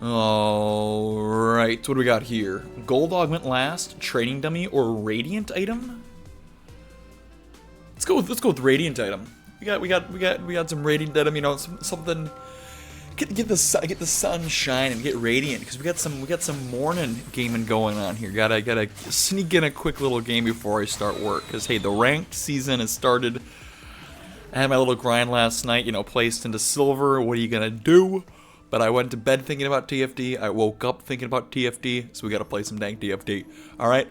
Alright, what do we got here? Gold augment last, training dummy, or radiant item? Let's go with radiant item. We got some radiant item, you know, something. Get the sun shining, get radiant, because we got some morning gaming going on here. Gotta sneak in a quick little game before I start work, because hey, the ranked season has started. I had my little grind last night, you know, placed into silver. What are you gonna do? But I went to bed thinking about TFD. I woke up thinking about TFD, so we gotta play some dang TFD. All right.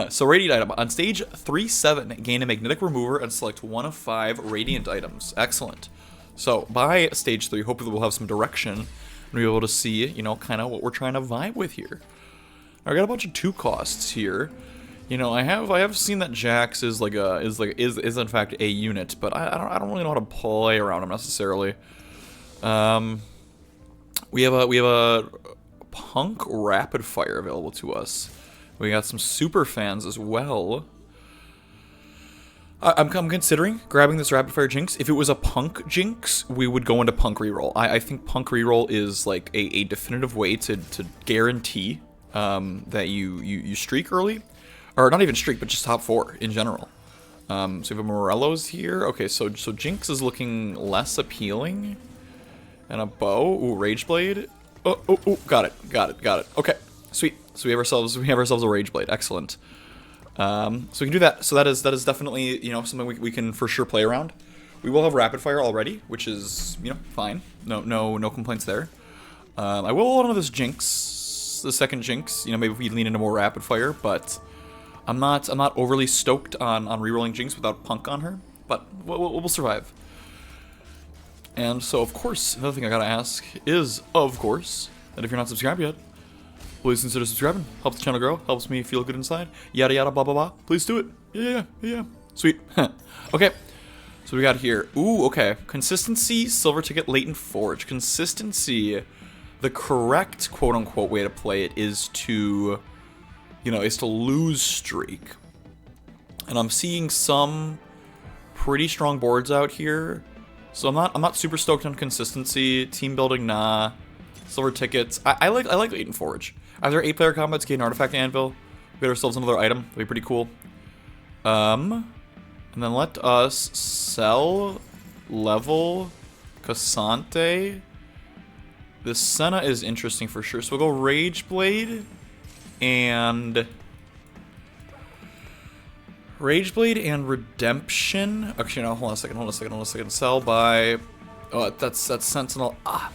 So radiant item on stage 3-7, gain a magnetic remover and select one of 5 radiant items. Excellent. So by stage 3, hopefully we'll have some direction and be able to see, you know, kind of what we're trying to vibe with here. I got a bunch of 2 costs here. You know, I have seen that Jax is in fact a unit, but I don't really know how to play around him necessarily. We have a Punk Rapid Fire available to us. We got some super fans as well. I'm considering grabbing this Rapid Fire Jinx. If it was a Punk Jinx, we would go into Punk Reroll. I think Punk Reroll is like a definitive way to guarantee that you streak early. Or not even streak, but just top 4 in general. So we have a Morello's here. Okay, so Jinx is looking less appealing. And a bow. Ooh, Rageblade. Oh, got it. Okay, sweet. So we have ourselves a Rageblade. Excellent. So we can do that. So that is definitely, you know, something we can for sure play around. We will have Rapid Fire already, which is, you know, fine. No complaints there. I will hold on to this Jinx, the second Jinx. You know, maybe if we lean into more Rapid Fire, but I'm not overly stoked on rerolling Jinx without Punk on her. But we'll survive. And so, of course, another thing I gotta ask is, of course, that if you're not subscribed yet, please consider subscribing. Helps the channel grow, helps me feel good inside. Yada yada blah blah blah. Please do it. Yeah. Sweet. Okay. So we got here. Ooh, okay. Consistency, silver ticket, latent forge. Consistency, the correct quote unquote way to play it is to, you know, is to lose streak. And I'm seeing some pretty strong boards out here. So I'm not super stoked on consistency. Team building, nah. Silver tickets. I like latent forge. Either 8-player combats, gain artifact anvil. We get ourselves another item. That'd be pretty cool. And then let us sell level Cassante. This Senna is interesting for sure. So we'll go Rageblade and Redemption. Actually, no, hold on a second. Sell by. Oh, that's Sentinel. Ah.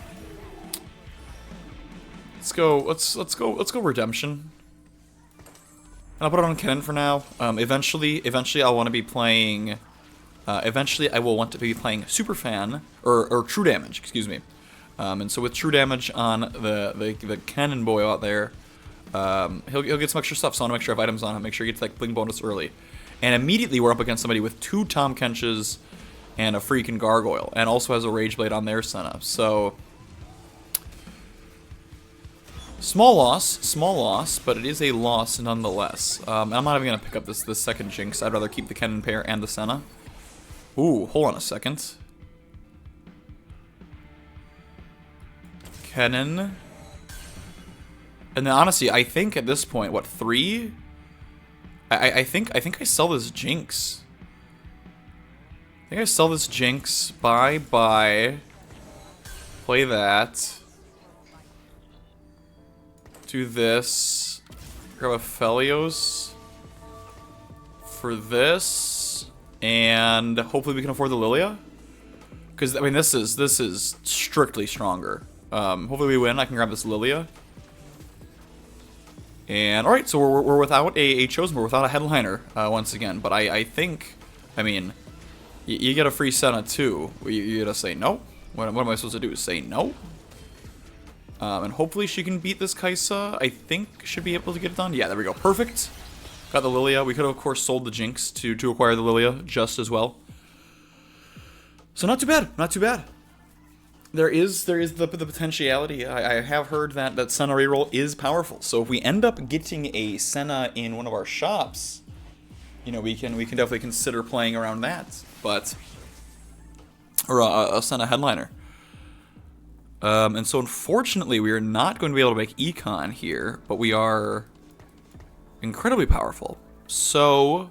Let's go Redemption. And I'll put it on Kennen for now. Eventually I'll want to be playing. Eventually I will want to be playing Super Fan or True Damage, excuse me. And so with True Damage on the Kennen boy out there, he'll get some extra stuff. So I want to make sure I have items on him. Make sure he gets like bling bonus early. And immediately we're up against somebody with 2 Tahm Kenches and a freaking Gargoyle, and also has a Rageblade on their Senna. So small loss, but it is a loss nonetheless. I'm not even gonna pick up this second Jinx. I'd rather keep the Kennen pair and the Senna. Ooh, hold on a second. Kennen. And then honestly, I think at this point, what, 3? I think I sell this Jinx. I think I sell this Jinx. Bye. Play that. Do this. Grab a Felios for this, and hopefully we can afford the Lilia. Because I mean, this is strictly stronger. Hopefully we win. I can grab this Lilia. And alright, so we're without a Chosen, we're without a headliner once again. But I think, I mean, you get a free Senna too. You gotta say no? What am I supposed to do? Say no? And hopefully she can beat this Kai'Sa. I think should be able to get it done. Yeah, there we go. Perfect. Got the Lilia. We could have, of course, sold the Jinx to acquire the Lilia just as well. So not too bad. Not too bad. There is the potentiality. I have heard that Senna reroll is powerful. So if we end up getting a Senna in one of our shops, you know, we can definitely consider playing around that. But or a Senna headliner. And so unfortunately, we are not going to be able to make econ here, but we are incredibly powerful. So,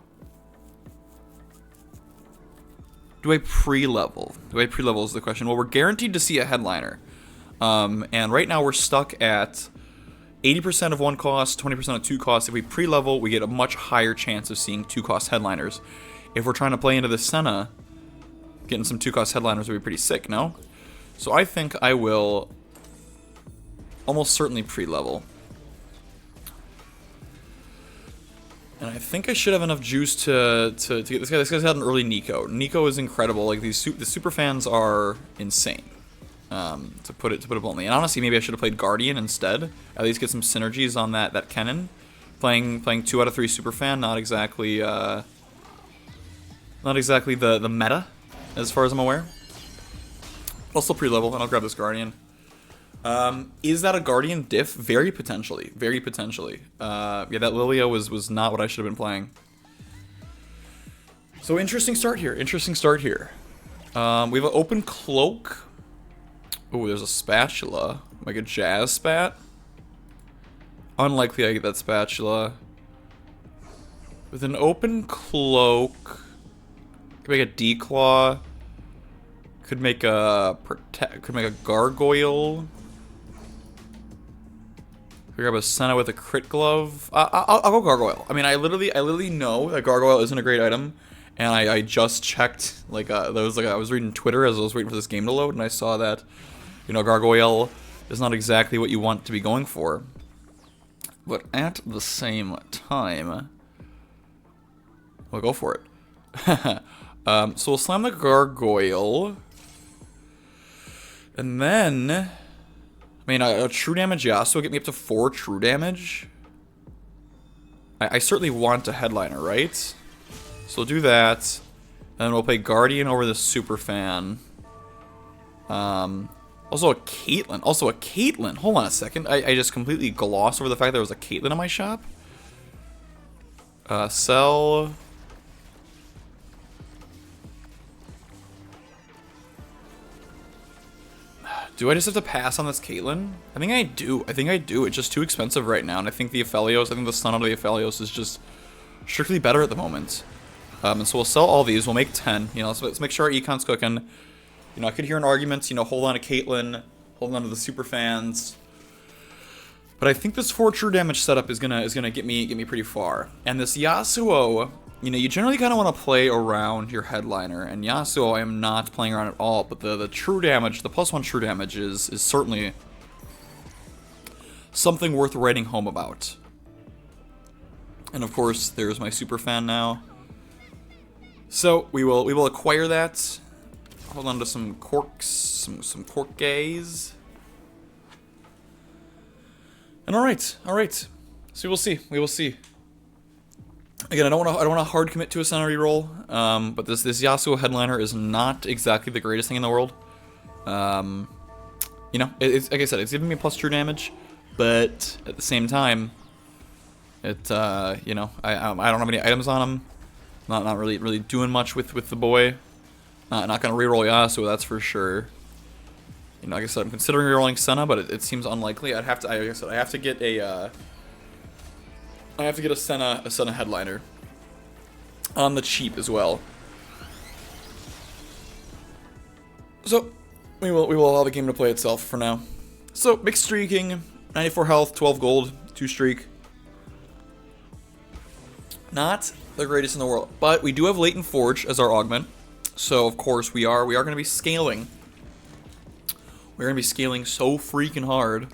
do I pre-level? Do I pre-level is the question. Well, we're guaranteed to see a headliner. And right now we're stuck at 80% of one cost, 20% of two costs. If we pre-level, we get a much higher chance of seeing two-cost headliners. If we're trying to play into the Senna, getting some two-cost headliners would be pretty sick, no? So I think I will almost certainly pre-level. And I think I should have enough juice to get this guy. This guy's had an early Nico. Nico is incredible. Like the super fans are insane. To put it bluntly. And honestly, maybe I should have played Guardian instead. At least get some synergies on that Kennen. Playing 2 out of 3 super fan, not exactly the meta, as far as I'm aware. I'll still pre-level, and I'll grab this Guardian. Is that a Guardian diff? Very potentially. Very potentially. Yeah, that Lilia was not what I should have been playing. So interesting start here. Interesting start here. We have an open cloak. Oh, there's a spatula. Like a jazz spat. Unlikely I get that spatula. With an open cloak. Could make a declaw. Could make a gargoyle. Could grab a Senna with a crit glove. I'll go gargoyle. I mean, I literally know that gargoyle isn't a great item, and I just checked. Like I was reading Twitter as I was waiting for this game to load, and I saw that, you know, gargoyle is not exactly what you want to be going for. But at the same time, we'll go for it. So we'll slam the gargoyle. And then, I mean, a true damage Yasuo will get me up to 4 true damage. I certainly want a headliner, right? So we'll do that. And then we'll play Guardian over the super fan. Also a Caitlyn. Hold on a second. I just completely glossed over the fact there was a Caitlyn in my shop. Sell. Do I just have to pass on this Caitlyn? I think I do. It's just too expensive right now, and I think the Sun out of the Aphelios is just strictly better at the moment. And so we'll sell all these. We'll make 10. You know, let's make sure our econ's cooking. You know, I could hear in arguments, you know, hold on to Caitlyn, hold on to the super fans. But I think this 4 true damage setup is gonna get me pretty far. And this Yasuo, you know, you generally kind of want to play around your headliner, and Yasuo I am not playing around at all, but the true damage, the +1 true damage is certainly something worth writing home about. And of course, there's my super fan now. So we will acquire that. Hold on to some corks, some cork gaze. And all right. So we will see. Again, I don't want to hard commit to a Senna reroll, but this Yasuo headliner is not exactly the greatest thing in the world. You know, it's like I said, it's giving me plus true damage, but at the same time, it you know, I don't have any items on him. Not really doing much with the boy. Not gonna reroll Yasuo, that's for sure. You know, like I said, I'm considering rerolling Senna, but it seems unlikely. I have to get a Senna headliner on the cheap as well. So we will allow the game to play itself for now. So mixed streaking, 94 health, 12 gold, 2 streak. Not the greatest in the world, but we do have Latent Forge as our augment. So of course we are going to be scaling. We're going to be scaling so freaking hard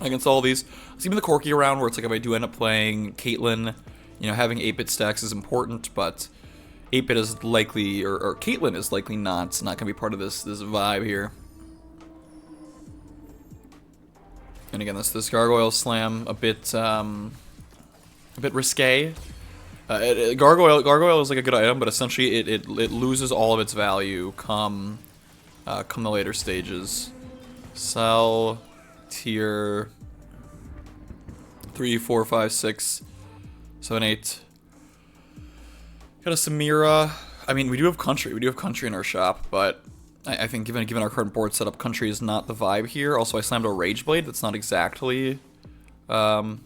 against all these. It's even the Corki around where it's like if I do end up playing Caitlyn, you know, having 8-bit stacks is important, but 8-bit is likely, or Caitlyn is likely not going to be part of this vibe here. And again, this Gargoyle Slam a bit risque. Gargoyle is like a good item, but essentially it loses all of its value come the later stages. Sell tier 3, 4, 5, 6, 7, 8. Got a Samira. I mean, we do have country. We do have country in our shop, but I think given our current board setup, country is not the vibe here. Also, I slammed a Rage Blade. That's not exactly the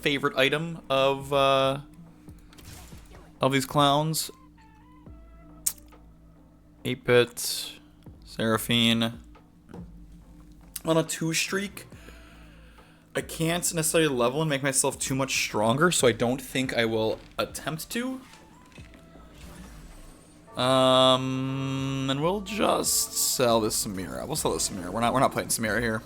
favorite item of these clowns. 8-bit, Seraphine. On a 2 streak, I can't necessarily level and make myself too much stronger, so I don't think I will attempt to. And we'll just sell this Samira. We'll sell this Samira. We're not playing Samira here.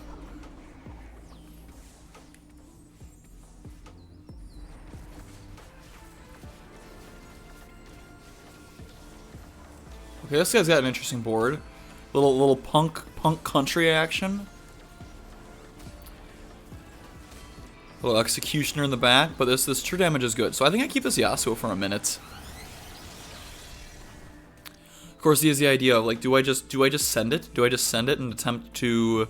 Okay, this guy's got an interesting board. Little punk country action. Little executioner in the back, but this true damage is good. So I think I keep this Yasuo for a minute. Of course, he has the idea of like, do I just send it? Do I just send it and attempt to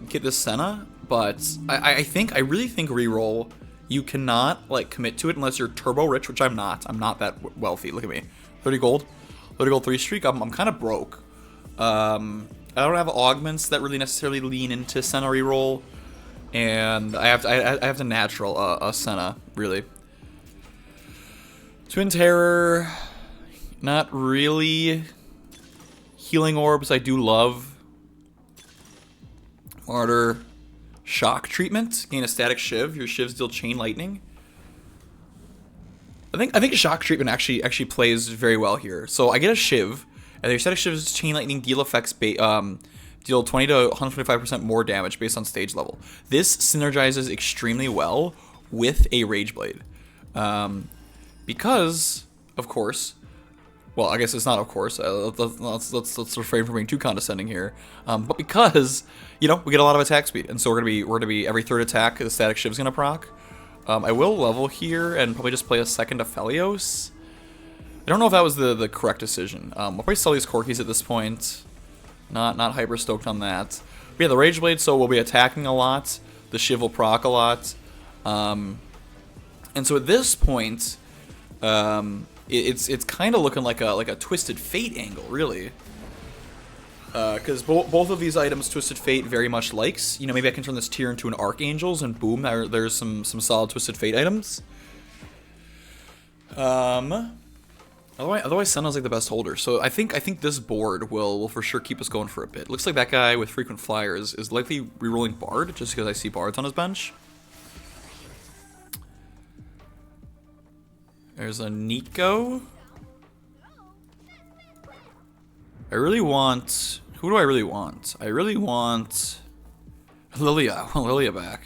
get this Senna? But I really think reroll, you cannot like commit to it unless you're turbo rich, which I'm not. I'm not that wealthy. Look at me, 30 gold 3 streak. I'm kind of broke. I don't have augments that really necessarily lean into Senna reroll, and I have to natural a Senna really. Twin Terror. Not really. Healing orbs I do love. Martyr. Shock treatment. Gain a static shiv. Your shivs deal chain lightning. I think shock treatment actually plays very well here. So I get a shiv, and your static shivs chain lightning deal effects deal 20 to 125% more damage based on stage level. This synergizes extremely well with a Rage Blade. Because, of course, well, I guess it's not, of course. Let's refrain from being too condescending here. But because, you know, we get a lot of attack speed, and so we're gonna be every third attack the static shiv's gonna proc. I will level here and probably just play a second Aphelios. I don't know if that was the correct decision. We'll probably sell these Corkis at this point. Not hyper stoked on that. But yeah, the Rage Blade, so we'll be attacking a lot. The Shiv will proc a lot. And so at this point, it's kind of looking like a Twisted Fate angle, really. Because both of these items, Twisted Fate very much likes. You know, maybe I can turn this tier into an Archangels, and boom, there's some solid Twisted Fate items. Otherwise, Senna's like the best holder. So I think this board will for sure keep us going for a bit. Looks like that guy with frequent flyers is likely rerolling Bard, just because I see Bards on his bench. There's a Nico. I really want... Who do I really want? I really want Lilia. I want Lilia back.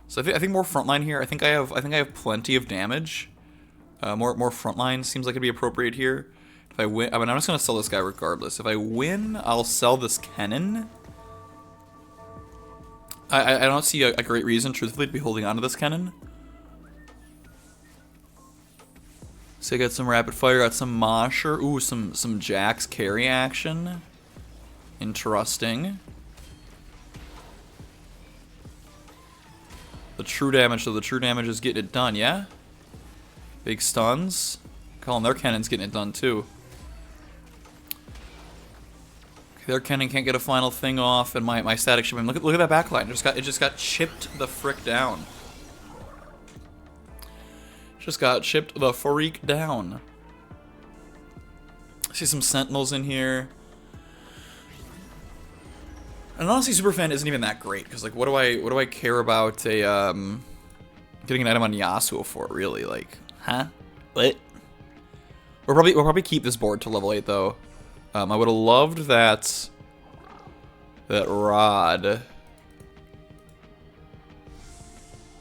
So I think more frontline here. I think I have plenty of damage. More frontline seems like it'd be appropriate here. If I win, I mean, I'm just gonna sell this guy regardless. If I win, I'll sell this Kennen. I don't see a great reason, truthfully, to be holding on to this Kennen. So I got some rapid fire, got some Mosher. Ooh, some Jax carry action. Interesting. The true damage, so the true damage is getting it done, yeah? Big stuns. Colin, their cannon's getting it done too. Okay, their cannon can't get a final thing off, and my static shipping. Look at that backline. It just got chipped the frick down. Just got chipped the freak down. I see some sentinels in here. And honestly, Superfan isn't even that great, because like, what do I care about a getting an item on Yasuo for, really? Like, huh? What? We'll probably keep this board to level 8 though. I would have loved that rod. If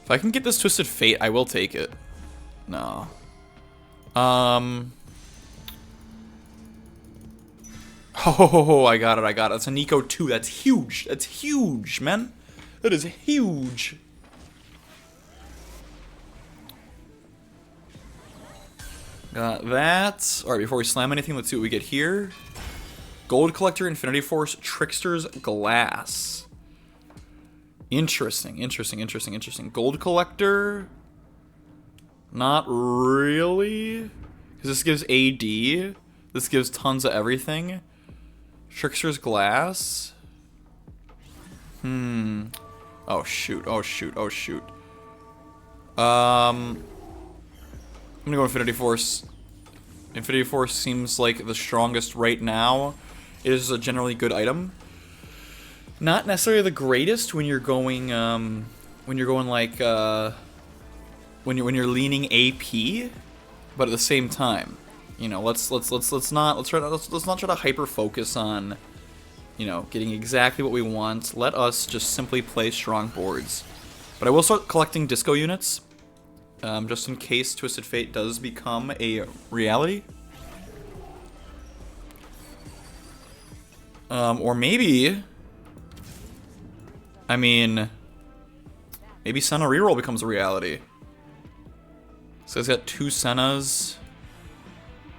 I can get this Twisted Fate, I will take it. No. Oh, I got it. That's a Nico 2. That's huge. That's huge, man. That is huge. Got that. Alright, before we slam anything, let's see what we get here. Gold Collector, Infinity Force, Trickster's Glass. Interesting. Gold Collector... Not really. Because this gives AD. This gives tons of everything. Trickster's Glass. Oh shoot, oh shoot, oh shoot. I'm gonna go Infinity Force. Infinity Force seems like the strongest right now. It is a generally good item. Not necessarily the greatest when you're going like when you're leaning AP, but at the same time, you know, let's not try to hyper focus on, you know, getting exactly what we want. Let us just simply play strong boards. But I will start collecting disco units, just in case Twisted Fate does become a reality. Or maybe, I mean, maybe Senna reroll becomes a reality. This guy's got 2 Sennas.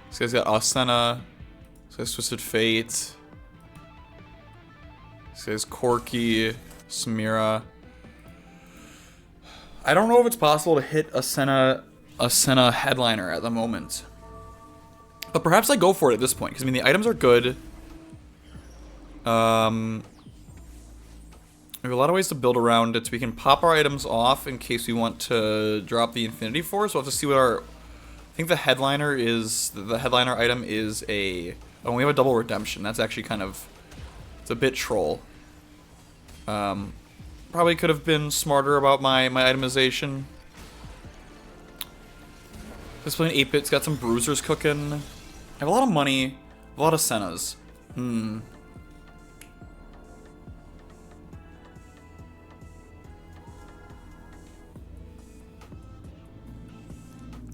This guy's got a Senna. This guy's Twisted Fate. This guy's Corki, Samira. I don't know if it's possible to hit a Senna headliner at the moment. But perhaps I go for it at this point, because I mean the items are good. We have a lot of ways to build around it. We can pop our items off in case we want to drop the Infinity Force. We'll have to see what our... I think the headliner item is a... Oh, we have a double redemption. That's actually kind of... It's a bit troll. Probably could have been smarter about my itemization. This playing 8-bit's got some bruisers cooking. I have a lot of money. A lot of Sennas.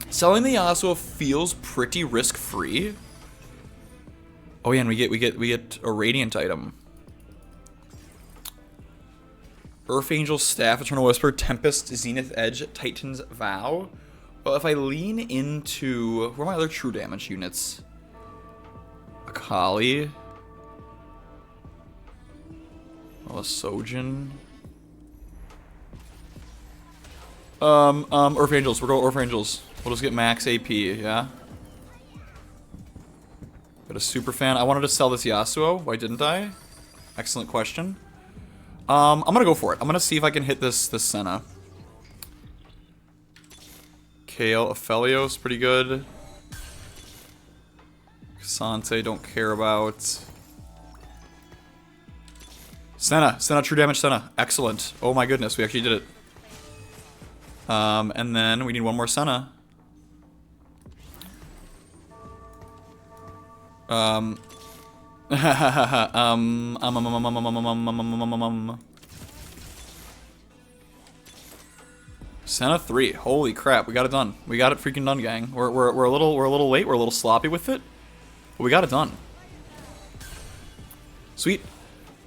Selling the Yasuo feels pretty risk-free. Oh yeah, and we get a Radiant item. Earth Angel's Staff, Eternal Whisper, Tempest, Zenith Edge, Titan's Vow. Well, if I lean into... Where are my other true damage units? Akali. Oh, a Sojin. Earth Angels. We're going Earth Angels. We'll just get max AP, yeah? Got a super fan. I wanted to sell this Yasuo. Why didn't I? Excellent question. I'm gonna go for it. I'm gonna see if I can hit this Senna. Kale, Aphelios, pretty good. Kasante, don't care about. Senna, true damage Senna. Excellent. Oh my goodness, we actually did it. And then we need one more Senna. Senna 3. Holy crap, we got it done. We got it freaking done, gang. We're a little late. We're a little sloppy with it, but we got it done. Sweet.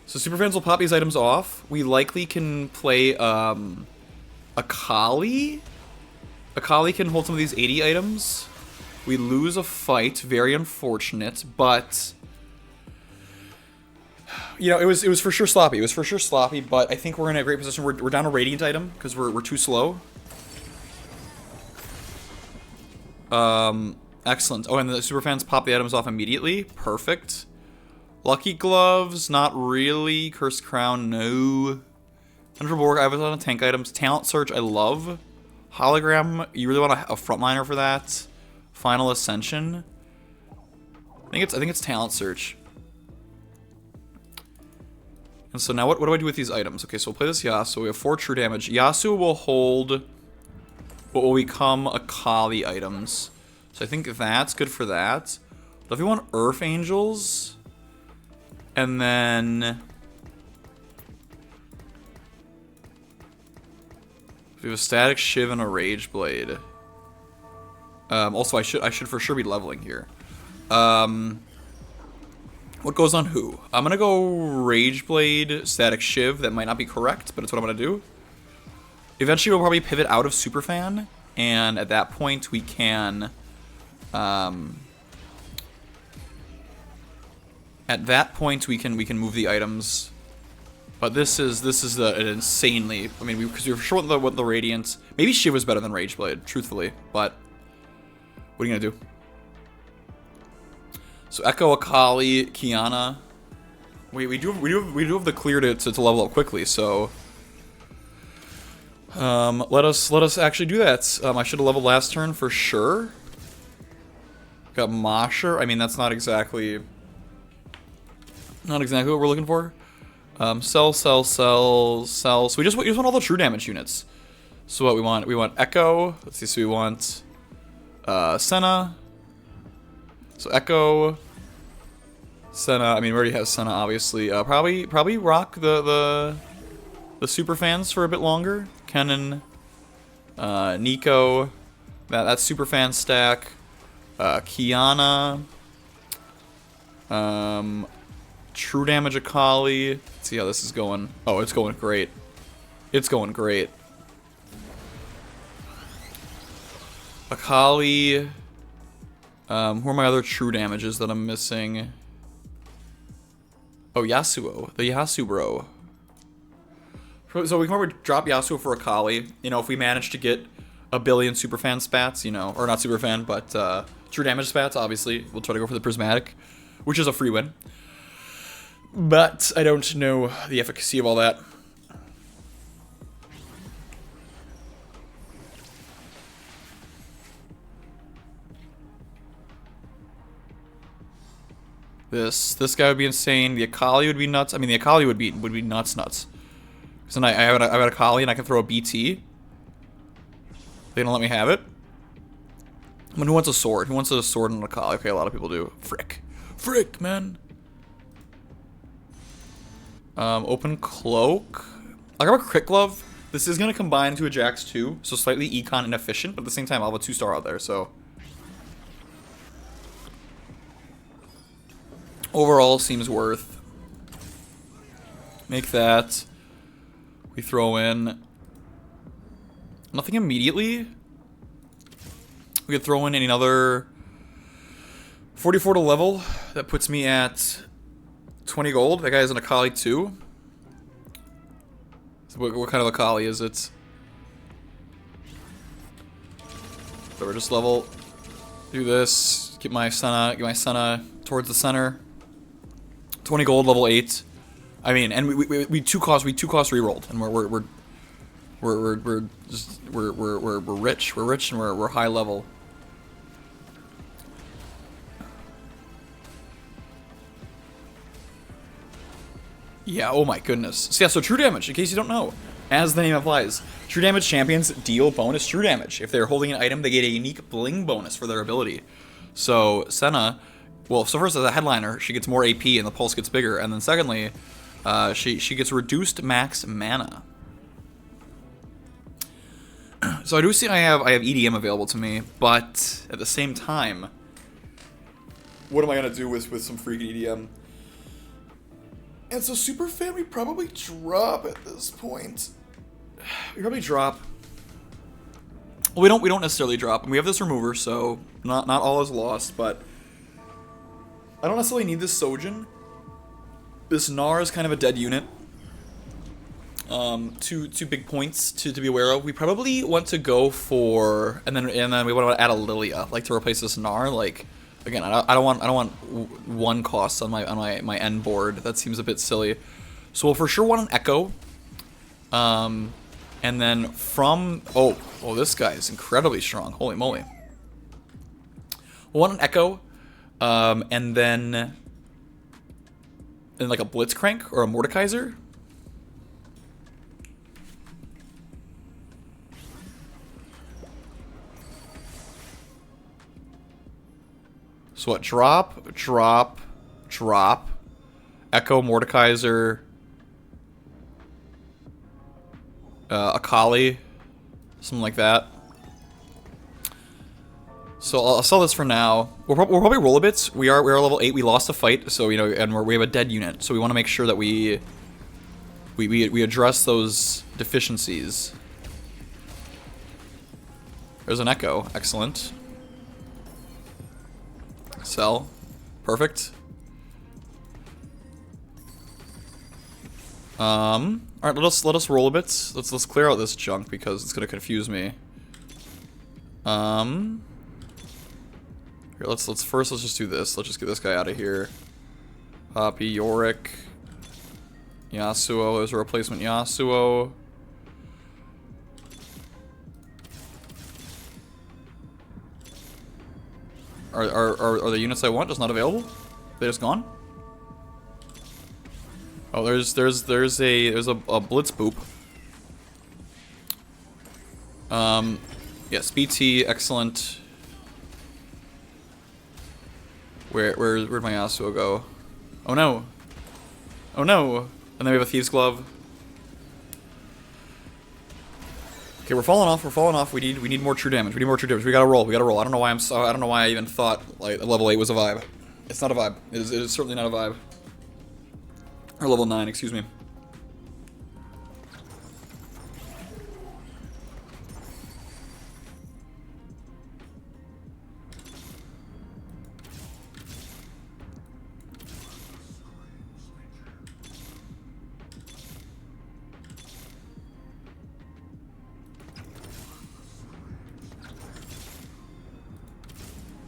So Superfans will pop these items off. We likely can play Akali. Akali can hold some of these 80 items. We lose a fight, very unfortunate, but you know, it was for sure sloppy. It was for sure sloppy, but I think we're in a great position. We're down a Radiant item because we're too slow. Excellent. Oh, and the Superfans pop the items off immediately. Perfect. Lucky Gloves, not really. Cursed Crown, no. Thunderborg, I have a ton of tank items. Talent Search, I love. Hologram, you really want a frontliner for that. Final Ascension. I think it's Talent Search. And so now what do I do with these items? Okay, so we'll play this Yasuo. We have 4 true damage. Yasuo will hold what will become Akali items. So I think that's good for that. But if we want Earth Angels, and then we have a Static Shiv and a Rage Blade. Also, I should for sure be leveling here. What goes on who? I'm gonna go Rage Blade, Static Shiv. That might not be correct, but it's what I'm gonna do. Eventually, we'll probably pivot out of Superfan, and at that point, we can. At that point, we can move the items. But this is an insanely. I mean, because we were sure what the Radiant. Maybe Shiv was better than Rage Blade, truthfully. But what are you gonna do? So Echo, Akali, Kiana. We do have the clear to level up quickly. So let us actually do that. I should have leveled last turn for sure. Got Masher. I mean, that's not exactly what we're looking for. Sell. So we just want all the true damage units. So what we want? We want Echo. Let's see. So we want Senna. So Echo, Senna. I mean, we already have Senna, obviously. Probably rock the super fans for a bit longer. Kennen, Nico. That's super fan stack. Kiana. True damage Akali. Let's see how this is going. Oh, it's going great. It's going great. Akali. Who are my other true damages that I'm missing? Oh, Yasuo. The Yasuo bro. So we can probably drop Yasuo for Akali. You know, if we manage to get a billion superfan spats, you know, or not superfan, but true damage spats, obviously. We'll try to go for the Prismatic, which is a free win. But I don't know the efficacy of all that. This guy would be insane. The Akali would be nuts. I mean, the Akali would be nuts. So then I have an Akali and I can throw a BT. They don't let me have it. I mean, who wants a sword? Who wants a sword and an Akali? Okay, a lot of people do. Frick, man. Open cloak. I got a crit glove. This is gonna combine into a Jax too, so slightly econ inefficient, but at the same time I'll have a 2-star out there, so. Overall seems worth. Make that. We throw in nothing immediately. We could throw in another 44 to level. That puts me at 20 gold. That guy has an Akali too. So what kind of Akali is it? So we're just level. Do this. Get my Senna towards the center. 20 gold, level 8. I mean, and we two cost rerolled, and we're rich. We're rich and we're high level. Yeah, oh my goodness. So yeah, so true damage, in case you don't know. As the name implies, true damage champions deal bonus true damage. If they're holding an item, they get a unique bling bonus for their ability. So Senna, well, so first as a headliner, she gets more AP and the pulse gets bigger, and then secondly, she gets reduced max mana. So I do see I have EDM available to me, but at the same time, what am I gonna do with some freaking EDM? And so super fan, we probably drop at this point. We probably drop. Well, we don't necessarily drop, and we have this remover, so not all is lost. But I don't necessarily need this Sojin. This Gnar is kind of a dead unit. Two big points to be aware of. We probably want to go for, and then we want to add a Lilia, like to replace this Gnar. Like again, I don't want one cost on my end board. That seems a bit silly. So we'll for sure want an Echo. And then from oh this guy is incredibly strong. Holy moly. We'll want an Echo, and then like a Blitzcrank or a Mordekaiser. So what? Drop, Echo, Mordekaiser, Akali, something like that. So I'll sell this for now. We'll probably roll a bit. We are level 8. We lost a fight, so you know, and we have a dead unit. So we want to make sure that we address those deficiencies. There's an Echo. Excellent. Sell. Perfect. Alright, let us roll a bit. Let's clear out this junk because it's gonna confuse me. Here's Here, let's just do this. Let's just get this guy out of here. Poppy, Yorick, Yasuo. There's a replacement Yasuo. Are the units I want just not available? They just gone? Oh, there's a blitz boop. Yes, BT, excellent. Where'd my Yasuo go? Oh no! Oh no! And then we have a Thieves Glove. Okay, we're falling off. We're falling off. We need more true damage. We need more true damage. We gotta roll. We gotta roll. I don't know why I don't know why I even thought like level 8 was a vibe. It's not a vibe. It is certainly not a vibe. Or level 9, excuse me.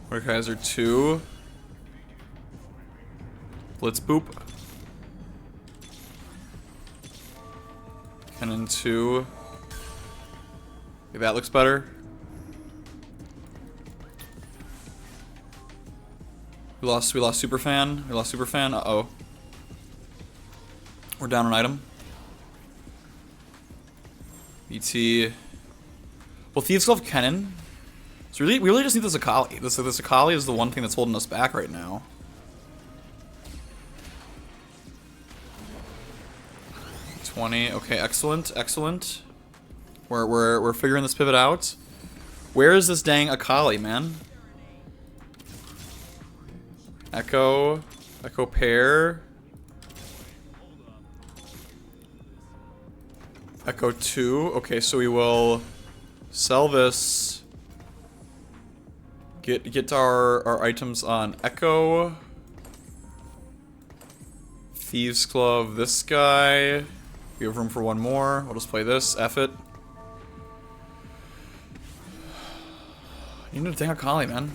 Mordekaiser 2. Blitz boop. Cannon 2. Okay, that looks better. We lost Superfan. We lost Superfan. Uh-oh. We're down an item. BT. Well, Thieves Glove Cannon. So we really just need this Akali. This Akali is the one thing that's holding us back right now. Okay, excellent, excellent. We're figuring this pivot out. Where is this dang Akali, man? Echo pair. Echo 2. Okay, so we will sell this. Get our items on Echo. Thieves Glove, this guy. We have room for one more. We'll just play this. F it. You need a dang Akali, man.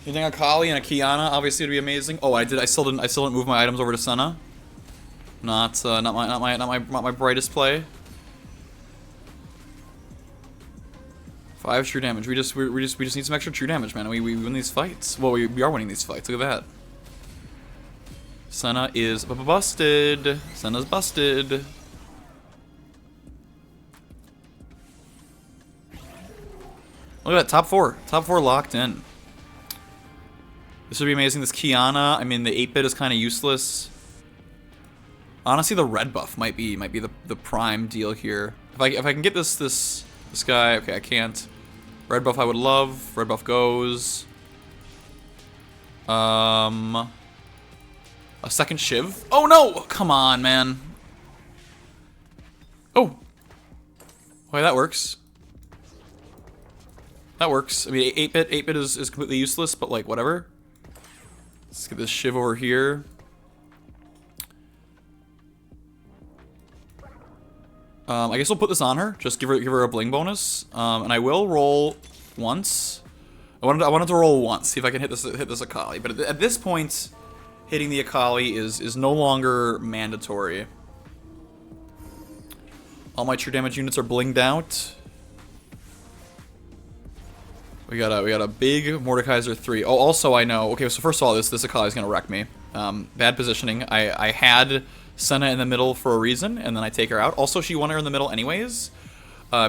You think Akali and a Kiana obviously would be amazing. Oh, I still didn't move my items over to Senna. Not my brightest play. 5 true damage. We just need some extra true damage, man. We win these fights. Well, we are winning these fights. Look at that. Senna is busted. Senna's busted. Look at that, top 4. Top 4 locked in. This would be amazing. This Kiana, I mean, the 8-bit is kind of useless. Honestly, the red buff might be the prime deal here. If I can get this guy, okay, I can't. Red buff I would love. Red buff goes. A second Shiv. Oh no! Come on, man. Oh. Okay, that works. That works. I mean, 8-bit is completely useless, but like whatever. Let's get this Shiv over here. I guess we'll put this on her. Just give her a bling bonus. And I will roll once. I wanted to roll once, see if I can hit this Akali. But at this point, hitting the Akali is no longer mandatory. All my true damage units are blinged out. We got a big Mordekaiser 3. Oh, also I know. Okay, so first of all, this Akali is gonna wreck me. Bad positioning. I had Senna in the middle for a reason, and then I take her out. Also, she won her in the middle anyways.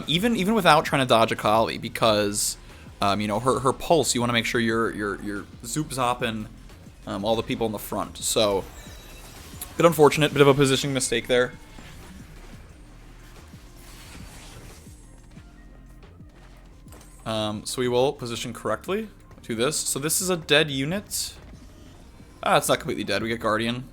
Even without trying to dodge Akali, because you know, her pulse. You want to make sure you're zoop zopping all the people in the front. So, bit unfortunate, bit of a positioning mistake there. So we will position correctly. Do this. So this is a dead unit. It's not completely dead. We get Guardian.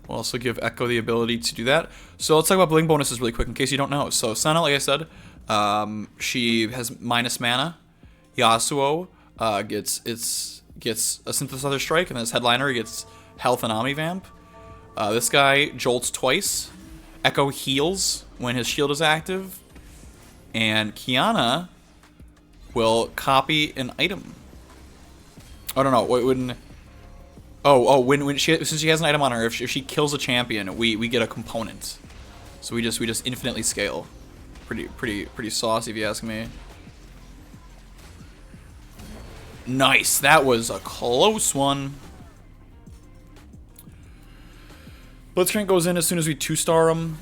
We'll also give Echo the ability to do that. So let's talk about bling bonuses really quick in case you don't know. So Senna, like I said, she has minus mana. Yasuo gets a Synthesizer Strike, and then his headliner gets health and Omnivamp. This guy jolts twice. Echo heals when his shield is active. And Qiyana will copy an item. Oh, no, when... when she, since she has an item on her, if she kills a champion, we get a component. So we just infinitely scale. Pretty saucy if you ask me. Nice, that was a close one. Blitzcrank goes in as soon as we 2-star him.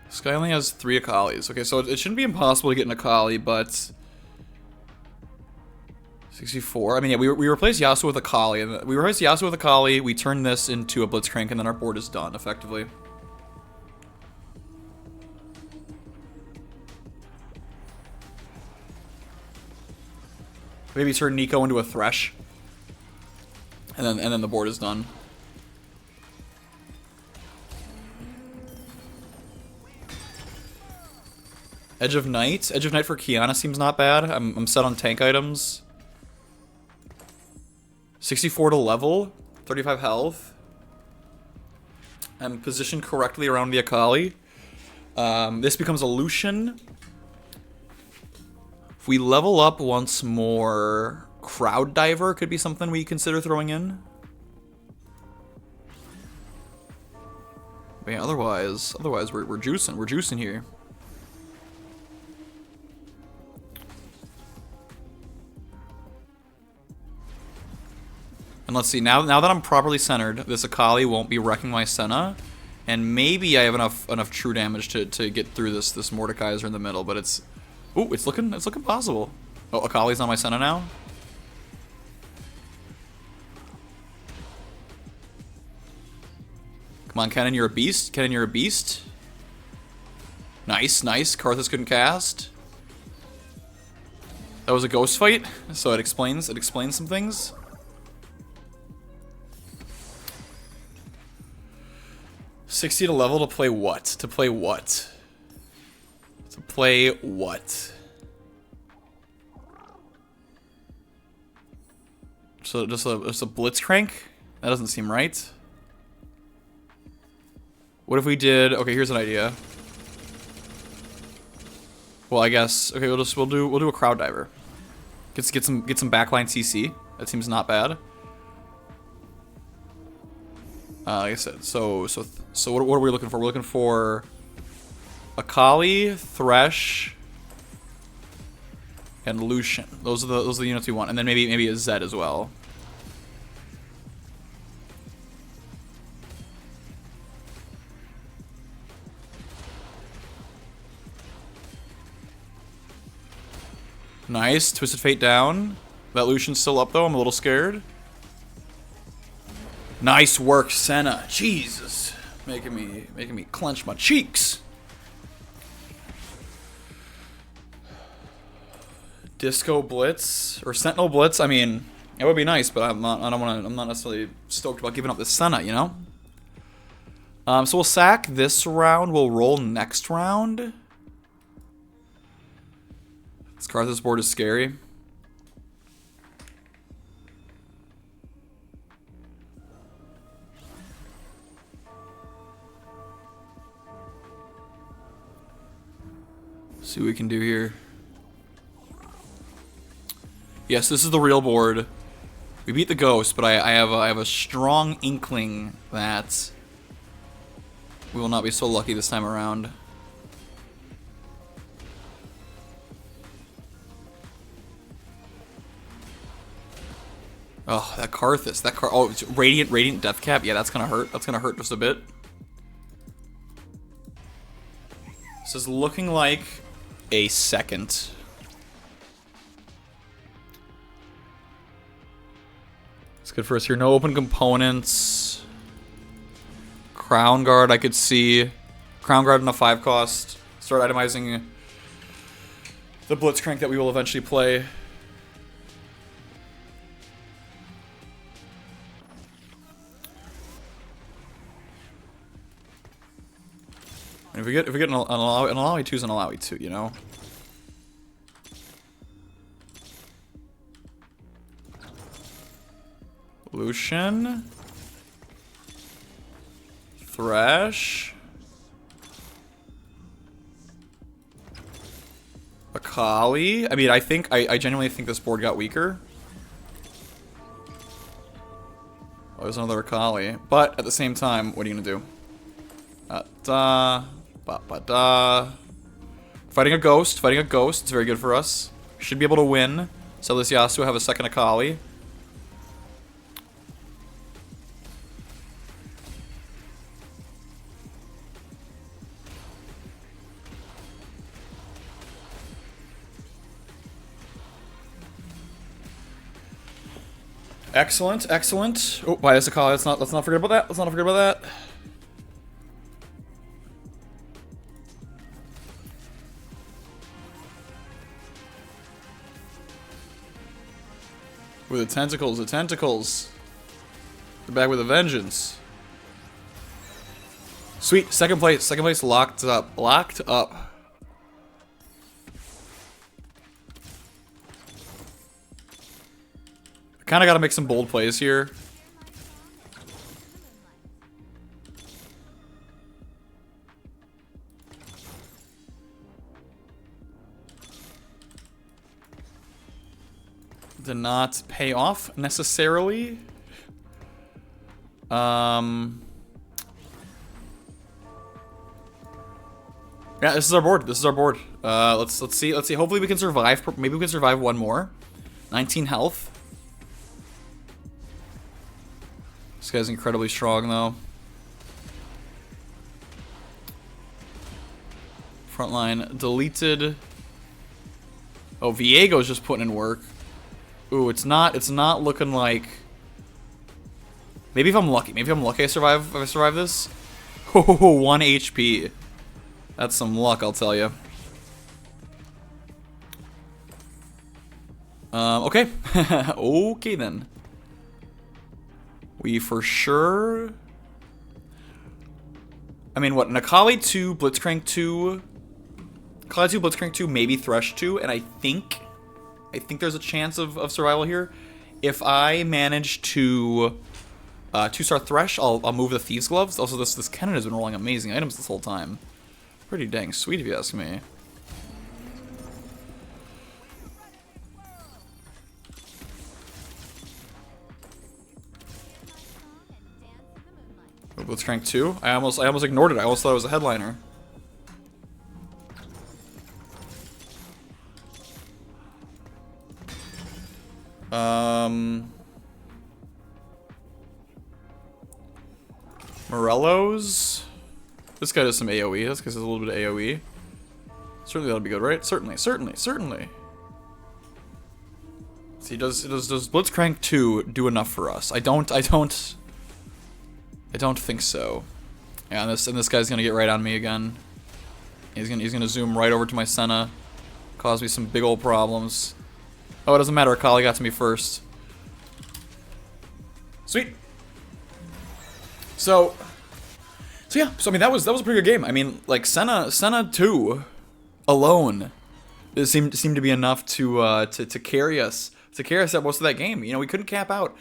This guy only has 3 Akalis. Okay, so it shouldn't be impossible to get an Akali, but 64. I mean, yeah, we replaced Yasuo with Akali, and we replaced Yasuo with Akali. We turn this into a Blitzcrank, and then our board is done effectively. Maybe turn Nico into a Thresh, and then the board is done. Edge of Night. Edge of Night for Qiyana seems not bad. I'm set on tank items. 64 to level, 35 health. I'm positioned correctly around the Akali. This becomes a Lucian. If we level up once more, Crowd Diver could be something we consider throwing in. But yeah, otherwise we're juicing here. And let's see, now that I'm properly centered, this Akali won't be wrecking my Senna. And maybe I have enough true damage to get through this Mordekaiser in the middle, but it's... Ooh, it's looking possible. Oh, Akali's on my Senna now? Come on, Kennen, you're a beast. Kennen, you're a beast. Nice. Karthus couldn't cast. That was a ghost fight, so it explains some things. $60 to level to play what? To play what? To play what? So just a Blitzcrank? That doesn't seem right. What if we did... Okay, here's an idea. Well, I guess... Okay, we'll do a Crowd Diver. Get some backline CC. That seems not bad. Like I said, so what are we looking for? We're looking for Akali, Thresh, and Lucian. Those are the units we want, and then maybe a Zed as well. Nice, Twisted Fate down. That Lucian's still up though. I'm a little scared. Nice work, Senna. Jesus, making me clench my cheeks. Disco Blitz or Sentinel Blitz. I mean, it would be nice, but I'm not necessarily stoked about giving up this Senna, you know. So we'll sack this round. We'll roll next round. This Karthus board is scary. See what we can do here. Yes, this is the real board. We beat the ghost, but I have a strong inkling that we will not be so lucky this time around. Oh, that Karthus. Oh, it's Radiant Death Cap. Yeah, that's gonna hurt. That's gonna hurt just a bit. This is looking like a second. It's good for us here. No open components. Crown Guard, I could see. Crown Guard in a 5 cost. Start itemizing the Blitzcrank that we will eventually play. If we get an Alawi 2's an Alawi 2, you know? Lucian. Thresh. Akali. I mean, I genuinely think this board got weaker. Oh, there's another Akali. But at the same time, what are you gonna do? Fighting a ghost. Fighting a ghost. It's very good for us. Should be able to win. So this Yasuo have a second Akali. Excellent, excellent. Oh, why is Akali? Let's not forget about that. Let's not forget about that. With the tentacles, the tentacles. They're back with a vengeance. Sweet, second place locked up, locked up. Kind of got to make some bold plays here. Did not pay off necessarily. Yeah, this is our board. This is our board. Let's see. Let's see. Hopefully we can survive. Maybe we can survive one more. 19 health. This guy's incredibly strong, though. Frontline deleted. Oh, Viego's just putting in work. Ooh, it's not looking like. Maybe if I'm lucky. Maybe if I'm lucky, I survive. If I survive this. Oh, 1 HP. That's some luck, I'll tell you. Okay. Okay then. We for sure. I mean, what? An Akali 2, Blitzcrank 2. Akali 2, Blitzcrank 2, maybe Thresh 2, and I think there's a chance of survival here. If I manage to 2-star Thresh, I'll move the Thieves' Gloves. Also, this Kennen has been rolling amazing items this whole time. Pretty dang sweet, if you ask me. Blitzcrank 2. I almost ignored it. I almost thought it was a headliner. Morello's. This guy does some AoE. This guy does a little bit of AoE. Certainly that'll be good, right? Certainly. See, does Blitzcrank 2 do enough for us? I don't think so. Yeah, and this guy's gonna get right on me again. He's gonna zoom right over to my Senna, cause me some big old problems. Oh, it doesn't matter. Akali got to me first. Sweet. So yeah. So I mean, that was a pretty good game. I mean, like Senna 2 alone, it seemed to be enough to carry us at most of that game. You know, we couldn't cap out.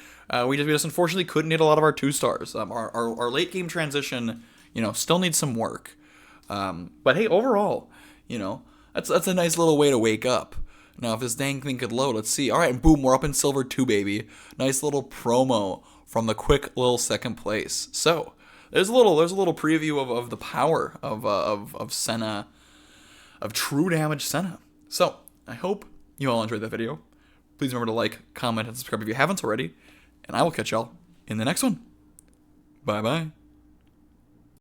We just unfortunately couldn't hit a lot of our 2-stars. Our late game transition, you know, still needs some work. But hey, overall, you know, that's a nice little way to wake up. Now, if this dang thing could load, let's see. All right, boom, we're up in silver 2, baby. Nice little promo from the quick little second place. So there's a little preview of the power of Senna, of true damage Senna. So I hope you all enjoyed that video. Please remember to like, comment, and subscribe if you haven't already. And I will catch y'all in the next one. Bye-bye.